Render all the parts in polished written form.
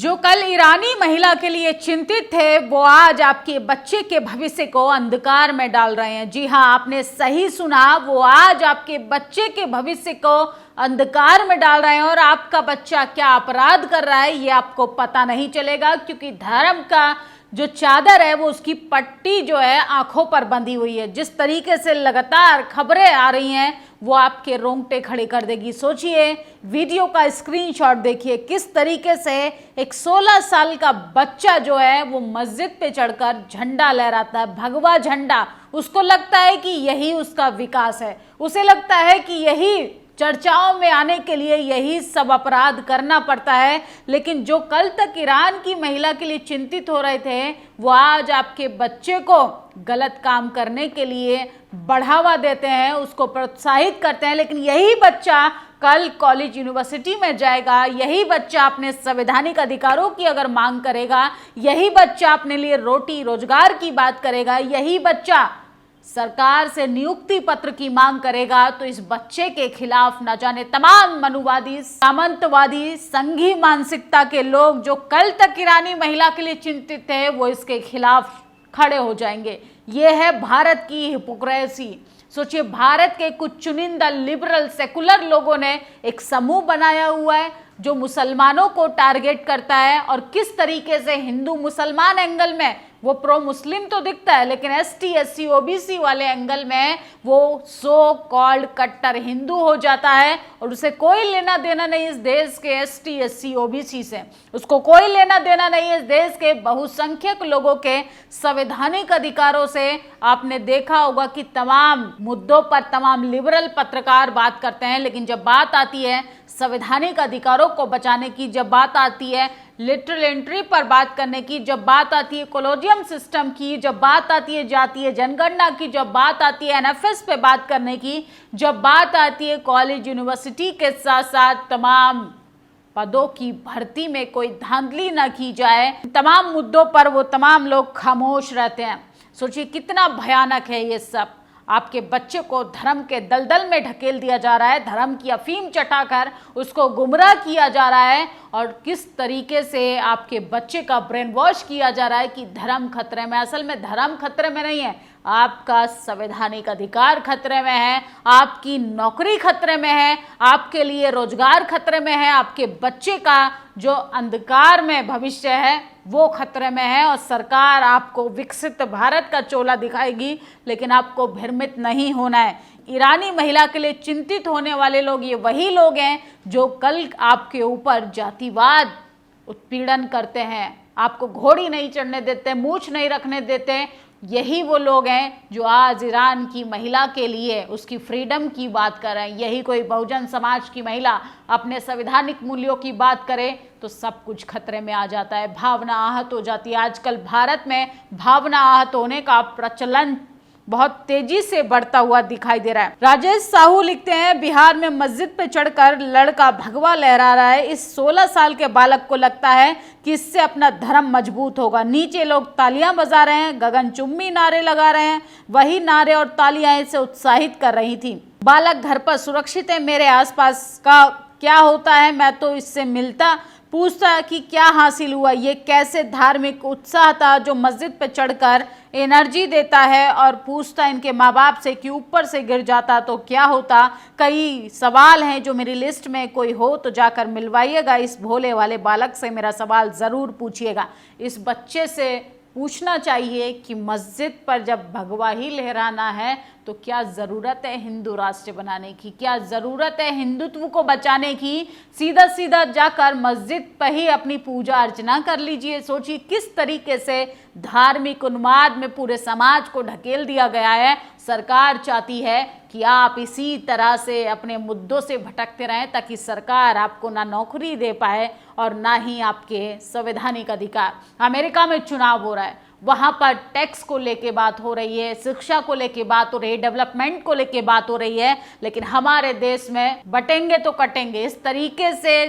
जो कल ईरानी महिला के लिए चिंतित थे वो आज आपके बच्चे के भविष्य को अंधकार में डाल रहे हैं। जी हां, आपने सही सुना, वो आज आपके बच्चे के भविष्य को अंधकार में डाल रहे हैं और आपका बच्चा क्या अपराध कर रहा है ये आपको पता नहीं चलेगा, क्योंकि धर्म का जो चादर है वो उसकी पट्टी जो है आंखों पर बंधी हुई है। जिस तरीके से लगातार खबरें आ रही हैं वो आपके रोंगटे खड़े कर देगी। सोचिए, वीडियो का स्क्रीनशॉट देखिए, किस तरीके से एक 16 साल का बच्चा जो है वो मस्जिद पे चढ़कर झंडा लहराता है, भगवा झंडा। उसको लगता है कि यही उसका विकास है, उसे लगता है कि यही चर्चाओं में आने के लिए यही सब अपराध करना पड़ता है। लेकिन जो कल तक ईरान की महिला के लिए चिंतित हो रहे थे वो आज आपके बच्चे को गलत काम करने के लिए बढ़ावा देते हैं, उसको प्रोत्साहित करते हैं। लेकिन यही बच्चा कल कॉलेज यूनिवर्सिटी में जाएगा, यही बच्चा अपने संवैधानिक अधिकारों की अगर मांग करेगा, यही बच्चा अपने लिए रोटी रोजगार की बात करेगा, यही बच्चा सरकार से नियुक्ति पत्र की मांग करेगा, तो इस बच्चे के खिलाफ न जाने तमाम मनुवादी, सामंतवादी, संघी मानसिकता के लोग जो कल तक ईरानी महिला के लिए चिंतित थे वो इसके खिलाफ खड़े हो जाएंगे। ये है भारत की हिपोक्रेसी। सोचिए, भारत के कुछ चुनिंदा लिबरल सेकुलर लोगों ने एक समूह बनाया हुआ है जो मुसलमानों को टारगेट करता है, और किस तरीके से हिंदू मुसलमान एंगल में वो प्रो मुस्लिम तो दिखता है, लेकिन एसटी एससी ओबीसी वाले एंगल में वो सो कॉल्ड कट्टर हिंदू हो जाता है और उसे कोई लेना देना नहीं इस देश के एसटी एससी ओबीसी से। उसको कोई लेना देना नहीं इस देश के बहुसंख्यक लोगों के संवैधानिक अधिकारों से। आपने देखा होगा कि तमाम मुद्दों पर तमाम लिबरल पत्रकार बात करते हैं, लेकिन जब बात आती है संवैधानिक अधिकारों को बचाने की, जब बात आती है लिटरल एंट्री पर बात करने की, जब बात आती है कॉलोजियम सिस्टम की, जब बात आती है जातीय जनगणना की, जब बात आती है एनएफएस पे बात करने की, जब बात आती है कॉलेज यूनिवर्सिटी के साथ साथ तमाम पदों की भर्ती में कोई धांधली ना की जाए, तमाम मुद्दों पर वो तमाम लोग खामोश रहते हैं। सोचिए कितना भयानक है ये सब। आपके बच्चे को धर्म के दलदल में ढकेल दिया जा रहा है, धर्म की अफीम चटाकर उसको गुमराह किया जा रहा है, और किस तरीके से आपके बच्चे का ब्रेन वॉश किया जा रहा है कि धर्म खतरे में। असल में धर्म खतरे में नहीं है, आपका संवैधानिक अधिकार खतरे में है, आपकी नौकरी खतरे में है, आपके लिए रोजगार खतरे में है, आपके बच्चे का जो अंधकार में भविष्य है वो खतरे में है। और सरकार आपको विकसित भारत का चोला दिखाएगी, लेकिन आपको भ्रमित नहीं होना है। ईरानी महिला के लिए चिंतित होने वाले लोग ये वही लोग हैं जो कल आपके ऊपर जातिवाद उत्पीड़न करते हैं, आपको घोड़ी नहीं चढ़ने देते, मूछ नहीं रखने देते। यही वो लोग हैं जो आज ईरान की महिला के लिए उसकी फ्रीडम की बात कर रहे हैं। यही कोई बहुजन समाज की महिला अपने संवैधानिक मूल्यों की बात करे तो सब कुछ खतरे में आ जाता है, भावना आहत हो जाती है। आजकल भारत में भावना आहत होने का प्रचलन बहुत तेजी से बढ़ता हुआ दिखाई दे रहा है। राजेश साहू लिखते हैं, बिहार में मस्जिद पे चढ़कर लड़का भगवा लहरा रहा है। इस 16 साल के बालक को लगता है कि इससे अपना धर्म मजबूत होगा। नीचे लोग तालियां बजा रहे हैं, गगनचुम्बी नारे लगा रहे हैं, वही नारे और तालियां इसे उत्साहित कर रही थी। बालक घर पर सुरक्षित है, मेरे आसपास का क्या होता है मैं तो इससे मिलता, पूछता कि क्या हासिल हुआ। ये कैसे धार्मिक उत्साह था जो मस्जिद पे चढ़कर एनर्जी देता है, और पूछता इनके माँ बाप से कि ऊपर से गिर जाता तो क्या होता। कई सवाल हैं जो मेरी लिस्ट में, कोई हो तो जाकर मिलवाइएगा इस भोले वाले बालक से, मेरा सवाल ज़रूर पूछिएगा। इस बच्चे से पूछना चाहिए कि मस्जिद पर जब भगवा ही लहराना है तो क्या ज़रूरत है हिंदू राष्ट्र बनाने की, क्या ज़रूरत है हिंदुत्व को बचाने की। सीधा सीधा जाकर मस्जिद पर ही अपनी पूजा अर्चना कर लीजिए। सोचिए किस तरीके से धार्मिक उन्माद में पूरे समाज को ढकेल दिया गया है। सरकार चाहती है कि आप इसी तरह से अपने मुद्दों से भटकते रहें ताकि सरकार आपको ना नौकरी दे पाए और ना ही आपके संवैधानिक अधिकार। अमेरिका में चुनाव हो रहा है, वहाँ पर टैक्स को लेके बात हो रही है, शिक्षा को लेके बात हो रही है, डेवलपमेंट को लेके बात हो रही है, लेकिन हमारे देश में बटेंगे तो कटेंगे इस तरीके से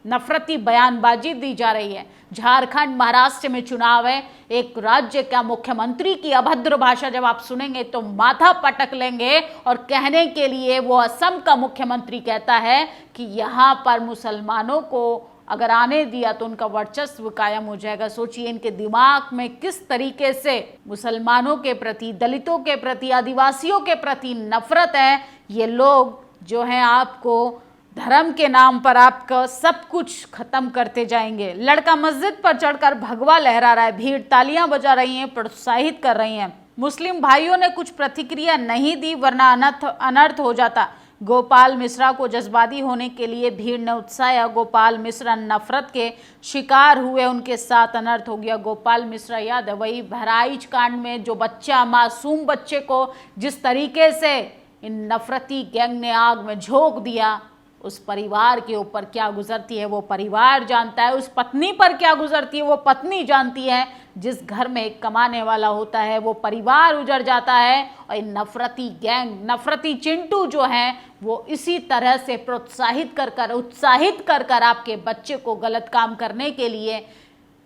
नफरती बयानबाजी दी जा रही है। झारखंड महाराष्ट्र में चुनाव है, एक राज्य का मुख्यमंत्री की अभद्र भाषा जब आप सुनेंगे तो माथा पटक लेंगे, और कहने के लिए वो असम का मुख्यमंत्री कहता है कि यहाँ पर मुसलमानों को अगर आने दिया तो उनका वर्चस्व कायम हो जाएगा। सोचिए इनके दिमाग में किस तरीके से मुसलमानों के प्रति, दलितों के प्रति, आदिवासियों के प्रति नफरत है। ये लोग जो हैं आपको धर्म के नाम पर आपका सब कुछ खत्म करते जाएंगे। लड़का मस्जिद पर चढ़कर भगवा लहरा रहा है, भीड़ तालियां बजा रही है, प्रोत्साहित कर रही है। मुस्लिम भाइयों ने कुछ प्रतिक्रिया नहीं दी वरना अनर्थ हो जाता। गोपाल मिश्रा को जज्बाती होने के लिए भीड़ ने उत्साह। गोपाल मिश्रा नफरत के शिकार हुए, उनके साथ अनर्थ हो गया। गोपाल मिश्रा याद है वही बहराइच कांड में जो बच्चा, मासूम बच्चे को जिस तरीके से इन नफरती गैंग ने आग में झोंक दिया, उस परिवार के ऊपर क्या गुजरती है वो परिवार जानता है, उस पत्नी पर क्या गुजरती है वो पत्नी जानती है। जिस घर में एक कमाने वाला होता है वो परिवार उजड़ जाता है। और इन नफरती गैंग, नफरती चिंटू जो हैं वो इसी तरह से प्रोत्साहित कर उत्साहित कर आपके बच्चे को गलत काम करने के लिए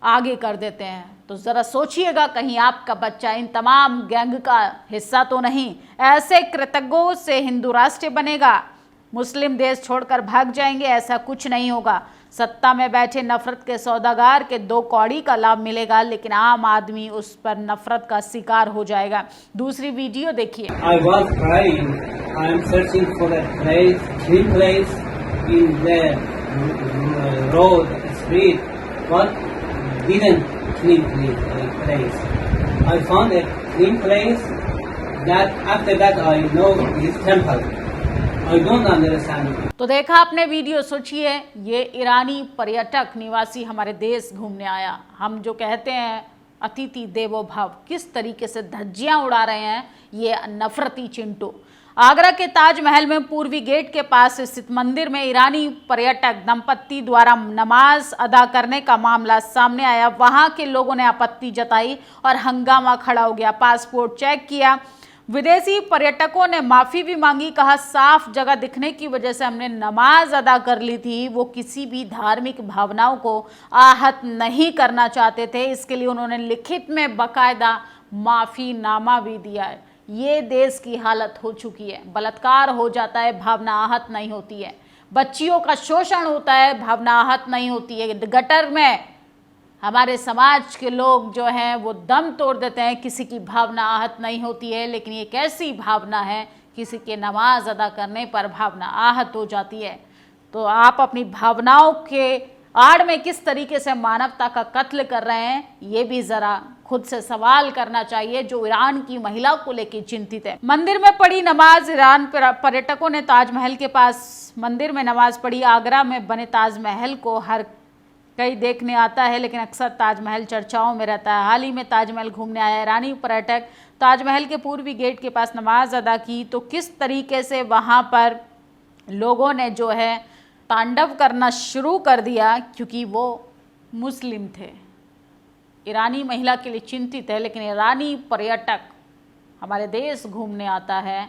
आगे कर देते हैं। तो ज़रा सोचिएगा कहीं आपका बच्चा इन तमाम गैंग का हिस्सा तो नहीं। ऐसे कृतज्ञों से हिंदू राष्ट्र बनेगा, मुस्लिम देश छोड़कर भाग जाएंगे, ऐसा कुछ नहीं होगा। सत्ता में बैठे नफरत के सौदागर के 2 कौड़ी का लाभ मिलेगा, लेकिन आम आदमी उस पर नफरत का शिकार हो जाएगा। दूसरी वीडियो देखिए। I was crying. I am searching for a place, clean place in the road, street, but didn't clean place. I found a clean place that after that I know is temple. I don't understand. तो देखा आपने video. सोचिए ये ईरानी पर्यटक निवासी हमारे देश घूमने आया। हम जो कहते हैं अतिथि देवो भव, किस तरीके से धज्जियां उड़ा रहे हैं ये नफरती चिंटू। आगरा के ताजमहल में पूर्वी गेट के पास स्थित मंदिर में ईरानी पर्यटक दंपत्ति द्वारा नमाज अदा करने का मामला सामने आया। वहां के लोगों ने आपत्ति जताई और हंगामा खड़ा हो गया। पासपोर्ट चेक किया, विदेशी पर्यटकों ने माफी भी मांगी। कहा साफ जगह दिखने की वजह से हमने नमाज अदा कर ली थी, वो किसी भी धार्मिक भावनाओं को आहत नहीं करना चाहते थे। इसके लिए उन्होंने लिखित में बाकायदा माफीनामा भी दिया है। ये देश की हालत हो चुकी है। बलात्कार हो जाता है, भावना आहत नहीं होती है। बच्चियों का शोषण होता है, भावना आहत नहीं होती है। गटर में हमारे समाज के लोग जो हैं वो दम तोड़ देते हैं, किसी की भावना आहत नहीं होती है। लेकिन ये कैसी भावना है, किसी के नमाज अदा करने पर भावना आहत हो जाती है। तो आप अपनी भावनाओं के आड़ में किस तरीके से मानवता का कत्ल कर रहे हैं, ये भी जरा खुद से सवाल करना चाहिए, जो ईरान की महिला को लेकर चिंतित है। मंदिर में पढ़ी नमाज। ईरान पर्यटकों ने ताजमहल के पास मंदिर में नमाज पढ़ी। आगरा में बने ताजमहल को हर कई देखने आता है, लेकिन अक्सर ताजमहल चर्चाओं में रहता है। हाल ही में ताजमहल घूमने आया ईरानी पर्यटक ताजमहल के पूर्वी गेट के पास नमाज अदा की। तो किस तरीके से वहाँ पर लोगों ने जो है तांडव करना शुरू कर दिया, क्योंकि वो मुस्लिम थे। ईरानी महिला के लिए चिंतित है, लेकिन ईरानी पर्यटक हमारे देश घूमने आता है,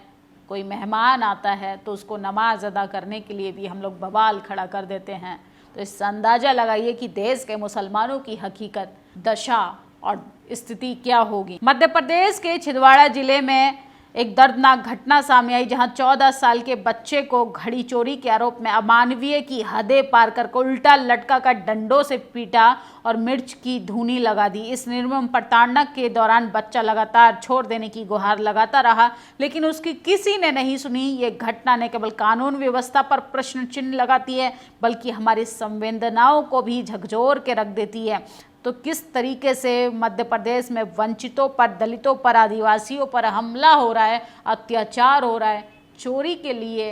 कोई मेहमान आता है तो उसको नमाज अदा करने के लिए भी हम लोग बवाल खड़ा कर देते हैं। तो इससे अंदाज़ा लगाइए कि देश के मुसलमानों की हकीकत, दशा और स्थिति क्या होगी। मध्य प्रदेश के छिंदवाड़ा जिले में एक दर्दनाक घटना सामने आई, जहां 14 साल के बच्चे को घड़ी चोरी के आरोप में अमानवीय की हदें पार कर उल्टा लटका कर डंडों से पीटा और मिर्च की धूनी लगा दी। इस निर्मम प्रताड़ना के दौरान बच्चा लगातार छोड़ देने की गुहार लगाता रहा, लेकिन उसकी किसी ने नहीं सुनी। ये घटना न केवल कानून व्यवस्था पर प्रश्न चिन्ह लगाती है, बल्कि हमारी संवेदनाओं को भी झकझोर के रख देती है। तो किस तरीके से मध्य प्रदेश में वंचितों पर, दलितों पर, आदिवासियों पर हमला हो रहा है, अत्याचार हो रहा है। चोरी के लिए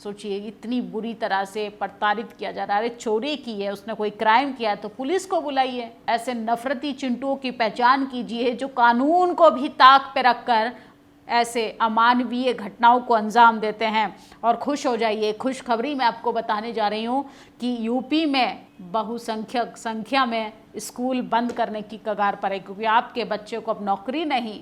सोचिए इतनी बुरी तरह से प्रताड़ित किया जा रहा है। अरे चोरी की है, उसने कोई क्राइम किया है तो पुलिस को बुलाइए। ऐसे नफरती चिंटुओं की पहचान कीजिए जो कानून को भी ताक पे रखकर ऐसे अमानवीय घटनाओं को अंजाम देते हैं। और खुश हो जाइए, खुशखबरी मैं आपको बताने जा रही हूँ कि यूपी में बहुसंख्यक संख्या में स्कूल बंद करने की कगार पर है, क्योंकि आपके बच्चे को अब नौकरी नहीं,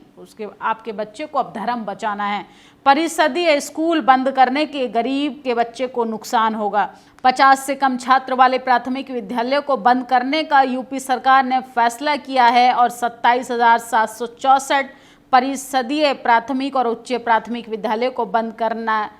आपके बच्चे को अब धर्म बचाना है। परिषदीय स्कूल बंद करने के गरीब के बच्चे को नुकसान होगा। 50 से कम छात्र वाले प्राथमिक विद्यालयों को बंद करने का यूपी सरकार ने फैसला किया है और 27,764 परिषदीय प्राथमिक और उच्च प्राथमिक विद्यालयों को बंद करना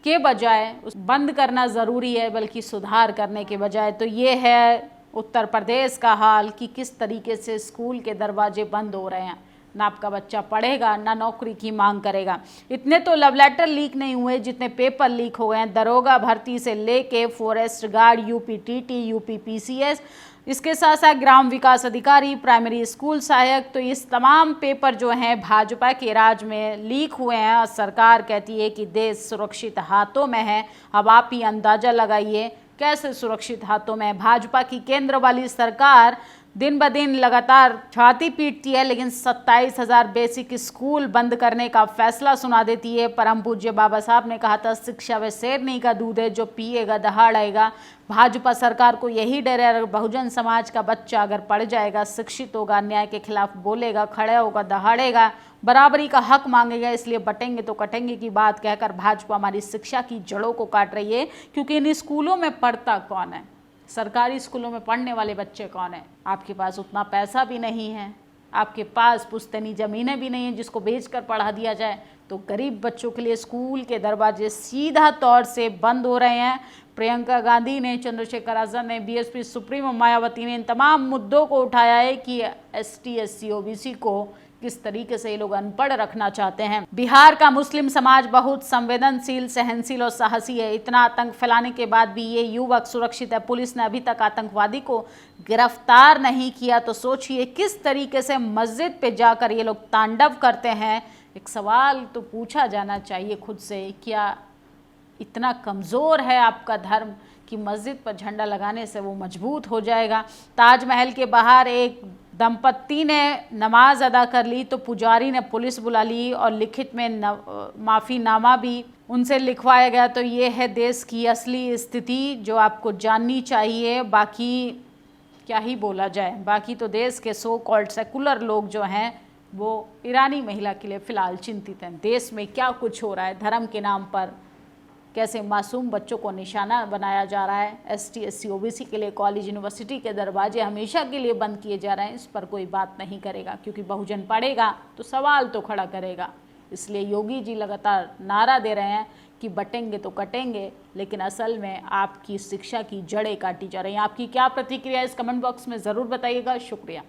के बजाय बंद करना ज़रूरी है, बल्कि सुधार करने के बजाय। तो ये है उत्तर प्रदेश का हाल कि किस तरीके से स्कूल के दरवाजे बंद हो रहे हैं। ना आपका बच्चा पढ़ेगा, ना नौकरी की मांग करेगा। इतने तो लव लेटर लीक नहीं हुए जितने पेपर लीक हो गए हैं। दरोगा भर्ती से लेके फॉरेस्ट गार्ड, यूपीटीटी, यूपीपीसीएस, इसके साथ साथ ग्राम विकास अधिकारी, प्राइमरी स्कूल सहायक, तो इस तमाम पेपर जो हैं भाजपा के राज में लीक हुए हैं। और सरकार कहती है कि देश सुरक्षित हाथों में है। अब आप ही अंदाज़ा लगाइए कैसे सुरक्षित हाथों में है। भाजपा की केंद्र वाली सरकार दिन ब दिन लगातार छाती पीटती है, लेकिन 27,000 बेसिक स्कूल बंद करने का फैसला सुना देती है। परम पूज्य बाबा साहब ने कहा था, शिक्षा व शेरनी का दूध है, जो पिएगा दहाड़ेगा। भाजपा सरकार को यही डर है, बहुजन समाज का बच्चा अगर पढ़ जाएगा, शिक्षित होगा, न्याय के खिलाफ बोलेगा, खड़ा होगा, दहाड़ेगा, बराबरी का हक मांगेगा, इसलिए बटेंगे तो कटेंगे की बात कहकर भाजपा हमारी शिक्षा की जड़ों को काट रही है। क्योंकि इन स्कूलों में पढ़ता कौन है? सरकारी स्कूलों में पढ़ने वाले बच्चे कौन हैं? आपके पास उतना पैसा भी नहीं है, आपके पास पुश्तैनी ज़मीनें भी नहीं हैं जिसको बेचकर पढ़ा दिया जाए। तो गरीब बच्चों के लिए स्कूल के दरवाजे सीधा तौर से बंद हो रहे हैं। प्रियंका गांधी ने, चंद्रशेखर आज़ाद ने, बीएसपी सुप्रीमो मायावती ने इन तमाम मुद्दों को उठाया है कि एसटी, एससी, ओबीसी को किस तरीके से ये लोग अनपढ़ रखना चाहते हैं। बिहार का मुस्लिम समाज बहुत संवेदनशील, सहनशील और साहसी है। इतना आतंक फैलाने के बाद भी ये युवक सुरक्षित है। पुलिस ने अभी तक आतंकवादी को गिरफ्तार नहीं किया। तो सोचिए किस तरीके से मस्जिद पे जाकर ये लोग तांडव करते हैं। एक सवाल तो पूछा जाना चाहिए खुद से, क्या इतना कमज़ोर है आपका धर्म कि मस्जिद पर झंडा लगाने से वो मजबूत हो जाएगा? ताजमहल के बाहर एक दंपत्ति ने नमाज अदा कर ली तो पुजारी ने पुलिस बुला ली और लिखित में माफ़ीनामा भी उनसे लिखवाया गया। तो ये है देश की असली स्थिति जो आपको जाननी चाहिए। बाकी क्या ही बोला जाए, बाकी तो देश के सो कॉल्ड सेकुलर लोग जो हैं वो ईरानी महिला के लिए फ़िलहाल चिंतित हैं। देश में क्या कुछ हो रहा है, धर्म के नाम पर कैसे मासूम बच्चों को निशाना बनाया जा रहा है। एसटी, एससी, ओबीसी के लिए कॉलेज, यूनिवर्सिटी के दरवाजे हमेशा के लिए बंद किए जा रहे हैं। इस पर कोई बात नहीं करेगा, क्योंकि बहुजन पढ़ेगा तो सवाल तो खड़ा करेगा। इसलिए योगी जी लगातार नारा दे रहे हैं कि बटेंगे तो कटेंगे, लेकिन असल में आपकी शिक्षा की जड़ें काटी जा रही हैं। आपकी क्या प्रतिक्रिया इस कमेंट बॉक्स में ज़रूर बताइएगा। शुक्रिया।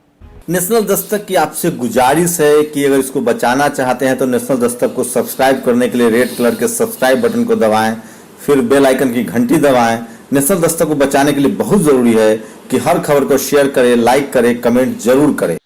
नेशनल दस्तक की आपसे गुजारिश है कि अगर इसको बचाना चाहते हैं तो नेशनल दस्तक को सब्सक्राइब करने के लिए रेड कलर के सब्सक्राइब बटन को दबाएं, फिर बेल आइकन की घंटी दबाएं। नेशनल दस्तक को बचाने के लिए बहुत जरूरी है कि हर खबर को शेयर करें, लाइक करें, कमेंट जरूर करें।